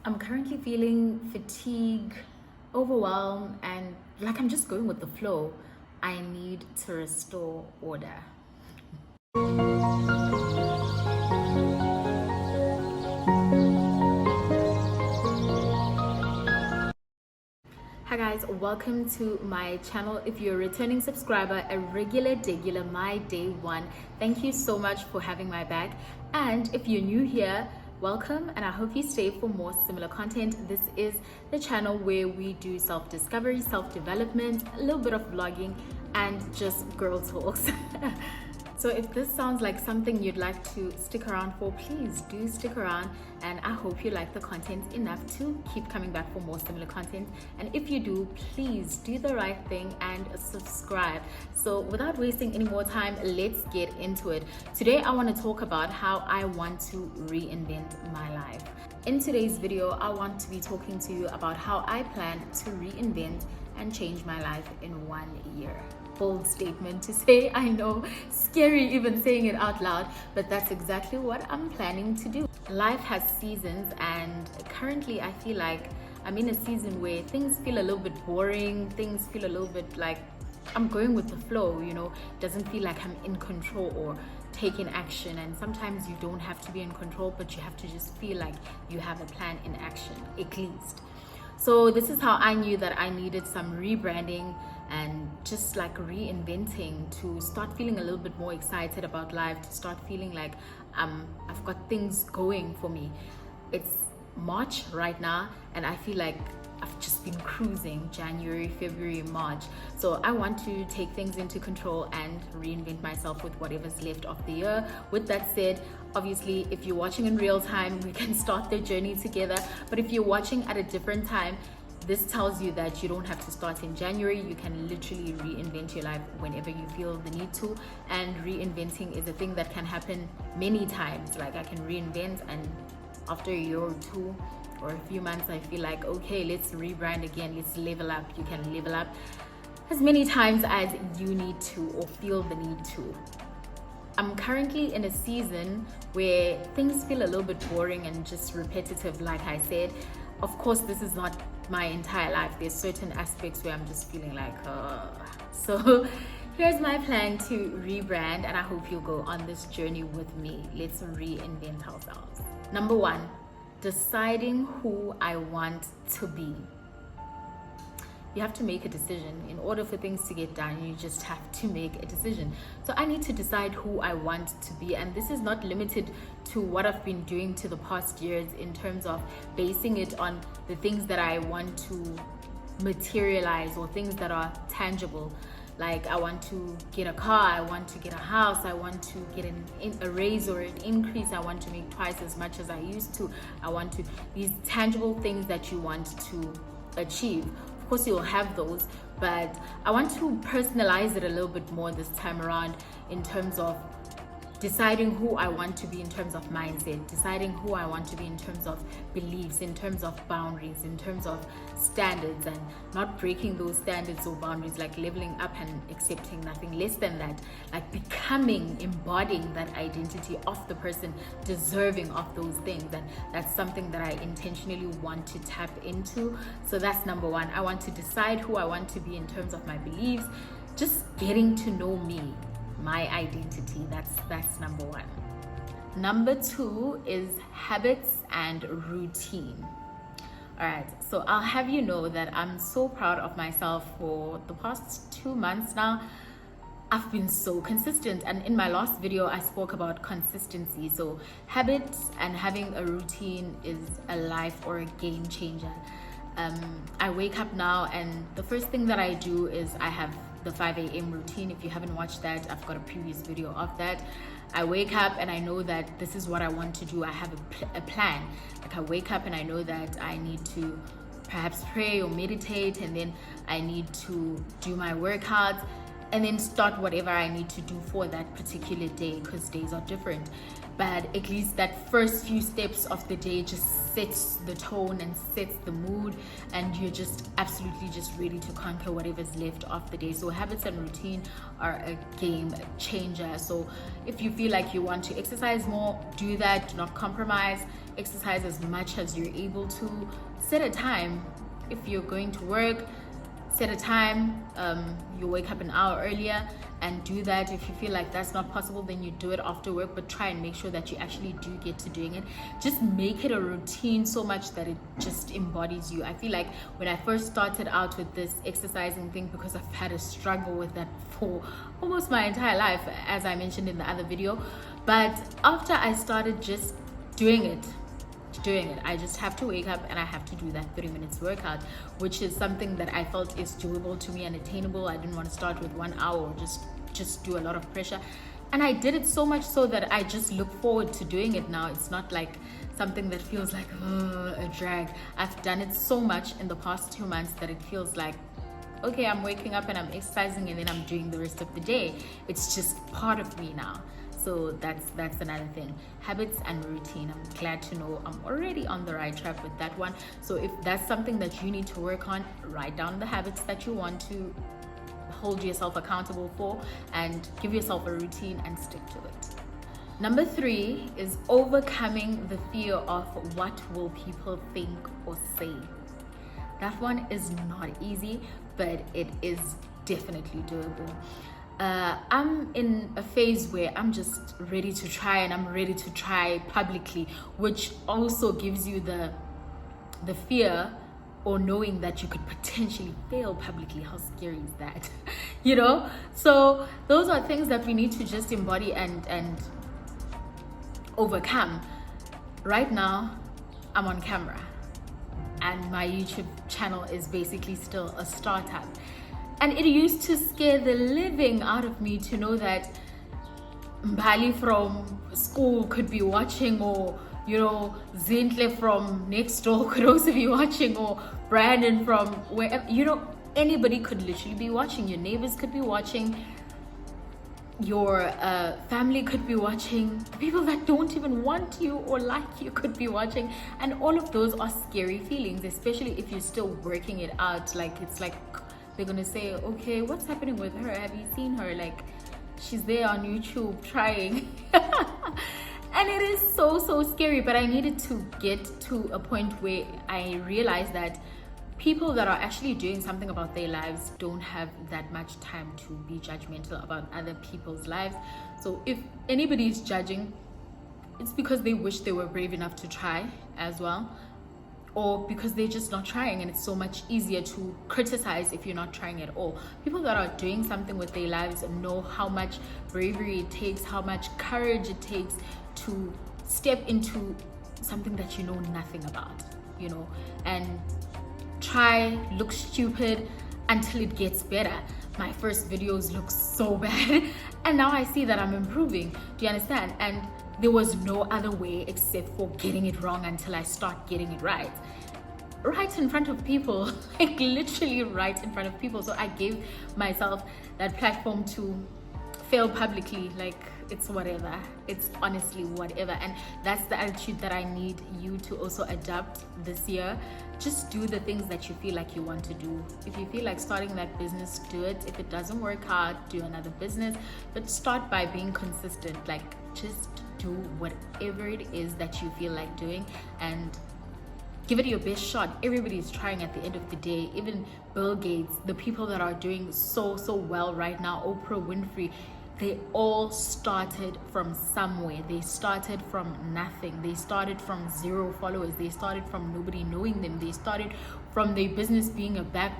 I'm currently feeling fatigue, overwhelmed, and like I'm just going with the flow. I need to restore order. Hi guys, welcome to my channel. If you're a returning subscriber, a regular, my day one, thank you so much for having my back. And if you're new here, welcome, and I hope you stay for more similar content. This is the channel where we do self-discovery, self-development, a little bit of vlogging, and just girl talks. So if this sounds like something you'd like to stick around for, please do stick around, and I hope you like the content enough to keep coming back for more similar content. And if you do, please do the right thing and subscribe. So without wasting any more time, let's get into it. Today I want to talk about how I want to reinvent my life. In today's video, I want to be talking to you about how I plan to reinvent and change my life in 1 year. Bold statement to say, I know, scary even saying it out loud, but that's exactly what I'm planning to do. Life has seasons, and currently I feel like I'm in a season where things feel a little bit boring, things feel a little bit like I'm going with the flow, doesn't feel like I'm in control or taking action. And sometimes you don't have to be in control, but you have to just feel like you have a plan in action, at least. So this is how I knew that I needed some rebranding and just like reinventing to start feeling a little bit more excited about life, to start feeling like I've got things going for me. It's March right now, and I feel like I've just been cruising January, February, March. So I want to take things into control and reinvent myself with whatever's left of the year. With that said, obviously, if you're watching in real time, we can start the journey together. But if you're watching at a different time, this tells you that you don't have to start in January. You can literally reinvent your life whenever you feel the need to. And reinventing is a thing that can happen many times. Like I can reinvent, and after a year or two or a few months, I feel like, okay, let's rebrand again, let's level up. You can level up as many times as you need to or feel the need to. I'm currently in a season where things feel a little bit boring and just repetitive, like I said. Of course, this is not my entire life. There's certain aspects where I'm just feeling like, So here's my plan to rebrand, and I hope you'll go on this journey with me. Let's reinvent ourselves. Number one, deciding who I want to be. You have to make a decision. In order for things to get done, you just have to make a decision. So I need to decide who I want to be, and this is not limited to what I've been doing to the past years in terms of basing it on the things that I want to materialize or things that are tangible. Like I want to get a car, I want to get a house, I want to get a raise or an increase, I want to make twice as much as I used to. These tangible things that you want to achieve. Of course, you'll have those, but I want to personalize it a little bit more this time around in terms of deciding who I want to be in terms of mindset, deciding who I want to be in terms of beliefs, in terms of boundaries, in terms of standards, and not breaking those standards or boundaries, like leveling up and accepting nothing less than that, like becoming, embodying that identity of the person deserving of those things. And that's something that I intentionally want to tap into. So that's number one. I want to decide who I want to be in terms of my beliefs, just getting to know me, my identity. That's number one. Number two is habits and routine. All right, so I'll have you know that I'm so proud of myself. For the past 2 months now, I've been so consistent, and in my last video I spoke about consistency. So habits and having a routine is a life or a game changer. I wake up now, and the first thing that I do is I have the 5 a.m. routine. If you haven't watched that, I've got a previous video of that. I wake up and I know that this is what I want to do. I have a plan. Like I wake up and I know that I need to perhaps pray or meditate, and then I need to do my workouts, and then start whatever I need to do for that particular day, because days are different. but at least that first few steps of the day just sets the tone and sets the mood, and you're just absolutely just ready to conquer whatever's left of the day. So habits and routine are a game changer. So if you feel like you want to exercise more, do that. Do not compromise. Exercise as much as you're able to. Set a time. If you're going to work, set a time. You wake up an hour earlier and do that. If you feel like that's not possible, then you do it after work, but try and make sure that you actually do get to doing it. Just make it a routine so much that it just embodies you. I feel like when I first started out with this exercising thing, because I've had a struggle with that for almost my entire life, as I mentioned in the other video, but after I started just doing it, I just have to wake up and I have to do that 30 minutes workout, which is something that I felt is doable to me and attainable. I didn't want to start with 1 hour or just do a lot of pressure, and I did it so much so that I just look forward to doing it now. It's not like something that feels like a drag. I've done it so much in the past 2 months that it feels like, okay, I'm waking up and I'm exercising and then I'm doing the rest of the day. It's just part of me now. So that's another thing. Habits and routine. I'm glad to know I'm already on the right track with that one. So if that's something that you need to work on, write down the habits that you want to hold yourself accountable for and give yourself a routine and stick to it. Number 3 is overcoming the fear of what will people think or say. That one is not easy, but it is definitely doable. I'm in a phase where I'm just ready to try, and I'm ready to try publicly, which also gives you the fear or knowing that you could potentially fail publicly. How scary is that? You know? So those are things that we need to just embody and overcome. Right now, I'm on camera and my YouTube channel is basically still a startup. And it used to scare the living out of me to know that Mbali from school could be watching, or, you know, Zintle from next door could also be watching, or Brandon from wherever, you know, anybody could literally be watching. Your neighbors could be watching. Your family could be watching. The people that don't even want you or like you could be watching. And all of those are scary feelings, especially if you're still working it out. Like, it's like, they're gonna say, okay, what's happening with her? Have you seen her? Like, she's there on YouTube trying. And it is so scary. But I needed to get to a point where I realized that people that are actually doing something about their lives don't have that much time to be judgmental about other people's lives. So if anybody is judging, it's because they wish they were brave enough to try as well, or because they're just not trying, and it's so much easier to criticize if you're not trying at all. People that are doing something with their lives know how much bravery it takes, how much courage it takes to step into something that you know nothing about, you know, and try, look stupid until it gets better. My first videos look so bad and now I see that I'm improving. Do you understand? And there was no other way except for getting it wrong until I start getting it right in front of people, like literally right in front of people. So I gave myself that platform to fail publicly. Like, it's whatever, it's honestly whatever. And that's the attitude that I need you to also adapt this year. Just do the things that you feel like you want to do. If you feel like starting that business, do it. If it doesn't work out, do another business, but start by being consistent. Like, just do whatever it is that you feel like doing and give it your best shot. Everybody is trying at the end of the day. Even Bill Gates, the people that are doing so well right now, Oprah Winfrey, they all started from somewhere. They started from nothing. They started from 0 followers. They started from nobody knowing them. They started from their business being a back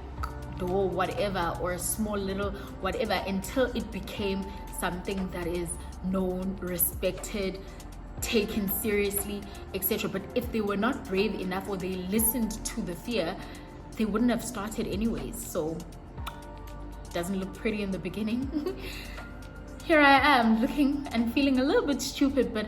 door whatever, or a small little whatever, until it became something that is known, respected, taken seriously, etc. But if they were not brave enough, or they listened to the fear, they wouldn't have started anyways. So it doesn't look pretty in the beginning. Here I am looking and feeling a little bit stupid, but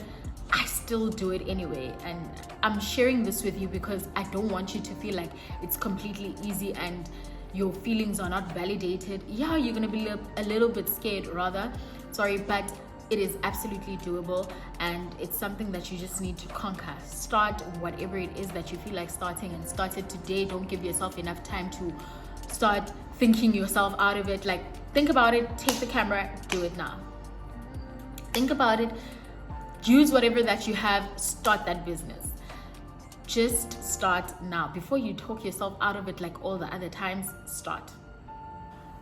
I still do it anyway. And I'm sharing this with you because I don't want you to feel like it's completely easy and your feelings are not validated. Yeah, you're gonna be a little bit scared, rather, sorry, but It is absolutely doable, and it's something that you just need to conquer. Start whatever it is that you feel like starting, and start it today. Don't give yourself enough time to start thinking yourself out of it. Like, think about it, take the camera, do it now. Think about it, use whatever that you have, start that business. Just start now. Before you talk yourself out of it like all the other times, start.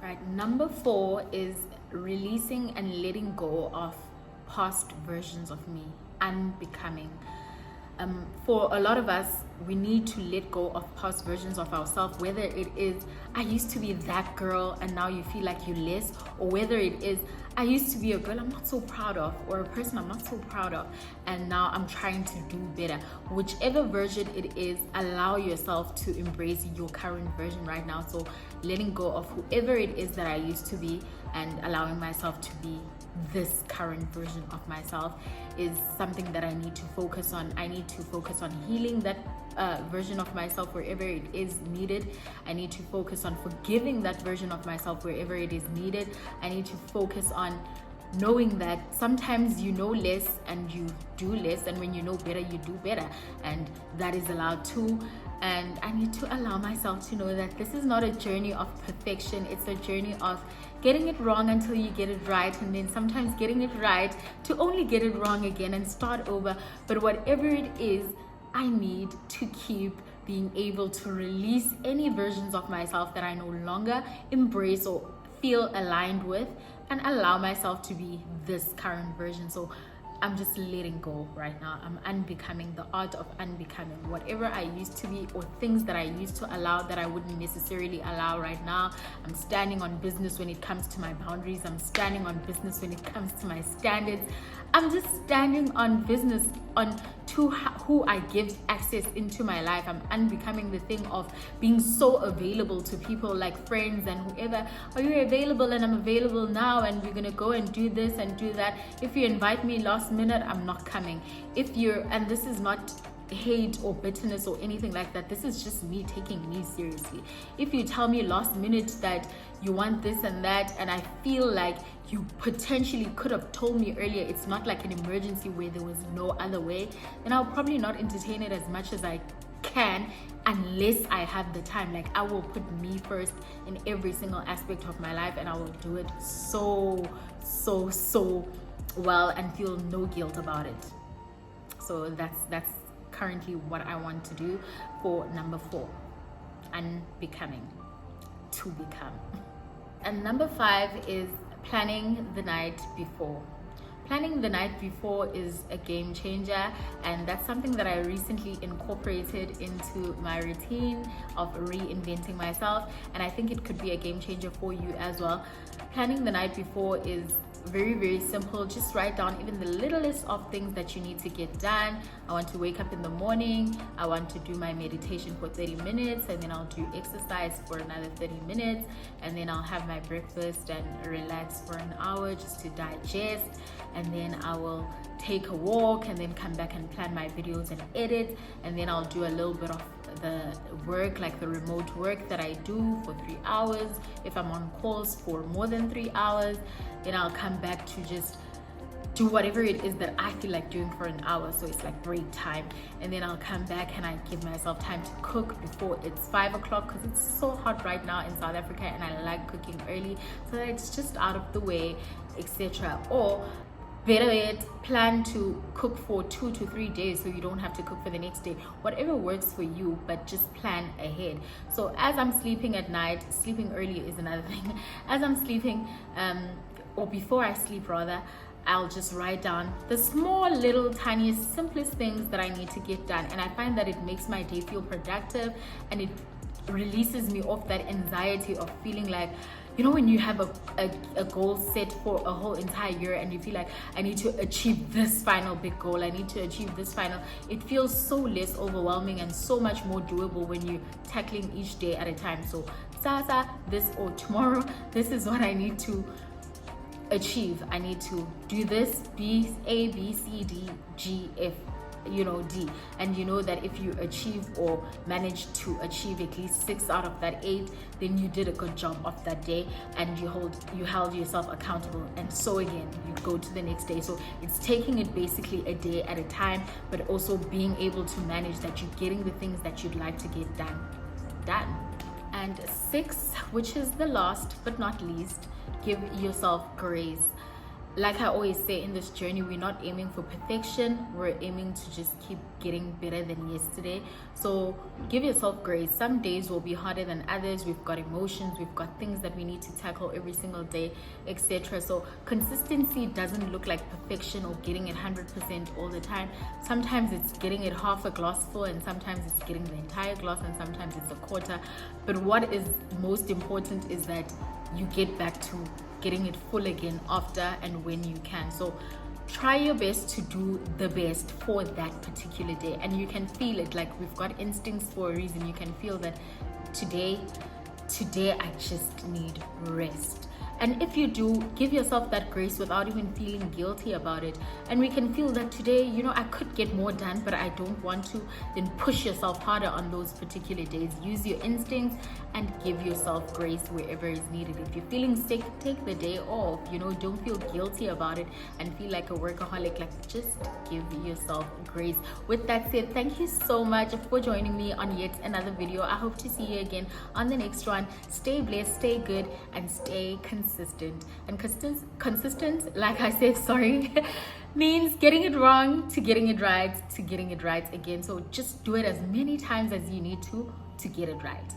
Right, number 4 is releasing and letting go of past versions of me, unbecoming. For a lot of us, we need to let go of past versions of ourselves, whether it is, I used to be that girl and now you feel like you're less, or whether it is, I used to be a girl I'm not so proud of, or a person I'm not so proud of, and now I'm trying to do better. Whichever version it is, allow yourself to embrace your current version right now. So letting go of whoever it is that I used to be and allowing myself to be this current version of myself is something that I need to focus on. I need to focus on healing that version of myself wherever it is needed. I need to focus on forgiving that version of myself wherever it is needed. I need to focus on knowing that sometimes you know less and you do less, and when you know better, you do better, and that is allowed too. And I need to allow myself to know that this is not a journey of perfection. It's a journey of getting it wrong until you get it right, and then sometimes getting it right to only get it wrong again and start over. But whatever it is, I need to keep being able to release any versions of myself that I no longer embrace or feel aligned with, and allow myself to be this current version. So I'm just letting go right now. I'm unbecoming, the art of unbecoming. Whatever I used to be, or things that I used to allow that I wouldn't necessarily allow right now. I'm standing on business when it comes to my boundaries. I'm standing on business when it comes to my standards. I'm just standing on business on to who I give access into my life. I'm unbecoming the thing of being so available to people like friends and whoever. Are you available? And I'm available now, and we're gonna go and do this and do that. If you invite me last minute, I'm not coming. And this is not hate or bitterness or anything like that. This is just me taking me seriously. If you tell me last minute that you want this and that, and I feel like you potentially could have told me earlier, it's not like an emergency where there was no other way, then I'll probably not entertain it as much as I can, unless I have the time. Like, I will put me first in every single aspect of my life, and I will do it so well and feel no guilt about it. So that's currently what I want to do for number 4, unbecoming, to become. And number 5 is planning the night before. Planning the night before is a game changer, and that's something that I recently incorporated into my routine of reinventing myself, and I think it could be a game changer for you as well. Planning the night before is very simple. Just write down even the littlest of things that you need to get done. I want to wake up in the morning, I want to do my meditation for 30 minutes, and then I'll do exercise for another 30 minutes, and then I'll have my breakfast and relax for an hour just to digest, and then I will take a walk and then come back and plan my videos and edit, and then I'll do a little bit of the work, like the remote work that I do for 3 hours. If I'm on calls for more than 3 hours, then I'll come back to just do whatever it is that I feel like doing for an hour. So it's like break time, and then I'll come back and I give myself time to cook before it's 5 o'clock, because it's so hot right now in South Africa, and I like cooking early so that it's just out of the way, etc. Or better yet, plan to cook for 2 to 3 days so you don't have to cook for the next day. Whatever works for you, but just plan ahead. So as I'm sleeping at night, sleeping early is another thing. As I'm sleeping, or before I sleep rather, I'll just write down the small, little, tiniest, simplest things that I need to get done. And I find that it makes my day feel productive, and it releases me off that anxiety of feeling like, you know, when you have a goal set for a whole entire year and you feel like, I need to achieve this final big goal, I need to achieve this final, it feels so less overwhelming and so much more doable when you're tackling each day at a time. So Sasa, this, or tomorrow, this is what I need to achieve. I need to do this, A, B, C, D, G, F, D, and you know that if you achieve or manage to achieve at least 6 out of that 8, then you did a good job of that day, and you held yourself accountable. And so again, you go to the next day. So it's taking it basically a day at a time, but also being able to manage that you're getting the things that you'd like to get done. And 6, which is the last but not least, give yourself grace. Like I always say, in this journey, we're not aiming for perfection. We're aiming to just keep getting better than yesterday. So give yourself grace. Some days will be harder than others. We've got emotions, we've got things that we need to tackle every single day, etc. So consistency doesn't look like perfection or getting it 100% all the time. Sometimes it's getting it half a glass full, and sometimes it's getting the entire glass, and sometimes it's a quarter. But what is most important is that you get back to getting it full again after and when you can. So try your best to do the best for that particular day, and you can feel it. Like, we've got instincts for a reason. You can feel that today I just need rest. And if you do, give yourself that grace without even feeling guilty about it. And we can feel that today, I could get more done, but I don't want to. Then push yourself harder on those particular days. Use your instincts and give yourself grace wherever is needed. If you're feeling sick, take the day off. Don't feel guilty about it and feel like a workaholic. Like, just give yourself grace. With that said, thank you so much for joining me on yet another video. I hope to see you again on the next one. Stay blessed, stay good, and stay consistent. And consistent, like I said, sorry, means getting it wrong to getting it right to getting it right again. So just do it as many times as you need to get it right.